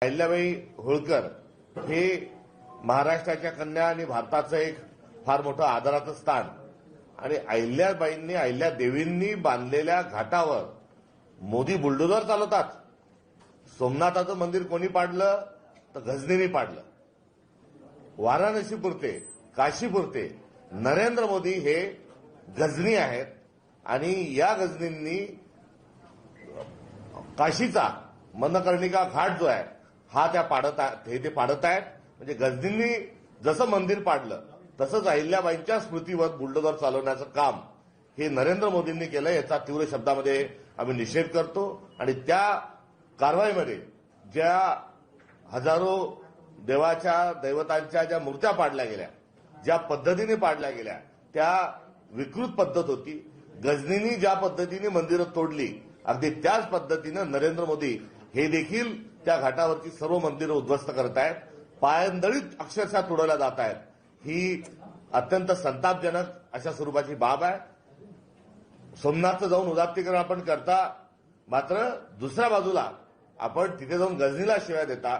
अहिल्याबाई होळकर हे महाराष्ट्राच्या कन्या आणि भारताचं एक फार मोठं आदराचं स्थान आणि अहिल्याबाईंनी अहिल्यादेवींनी बांधलेल्या घाटावर मोदी बुलडोझर चालवतात. सोमनाथाचं मंदिर कोणी पाडलं तर गझनीनी पाडलं. वाराणसीपुरते काशीपुरते नरेंद्र मोदी हे गझनी आहेत आणि या गझनींनी काशीचा मनकर्णिका घाट जो आहे हा ते पाडत आहेत. म्हणजे गझनींनी जसं मंदिर पाडलं तसंच अहिल्याबाईंच्या स्मृतीवर बुलडोझर चालवण्याचं काम हे नरेंद्र मोदींनी केलं. याचा तीव्र शब्दामध्ये आम्ही निषेध करतो आणि त्या कारवाईमध्ये ज्या हजारो देवाच्या दैवतांच्या ज्या मूर्त्या पाडल्या गेल्या, ज्या पद्धतीने पाडल्या गेल्या त्या विकृत पद्धत होती. गझनींनी ज्या पद्धतीने मंदिरं तोडली अगदी त्याच पद्धतीनं नरेंद्र मोदी हे देखील त्या घाटावरची सर्व मंदिरं उद्ध्वस्त करत आहेत. पायंदळीत अक्षरशः तोडवल्या जात आहेत. ही अत्यंत संतापजनक अशा स्वरूपाची बाब आहे. सोमनाथचं जाऊन उदात्तीकरण आपण करता, मात्र दुसऱ्या बाजूला आपण तिथे जाऊन गझनीला शिव्या देता.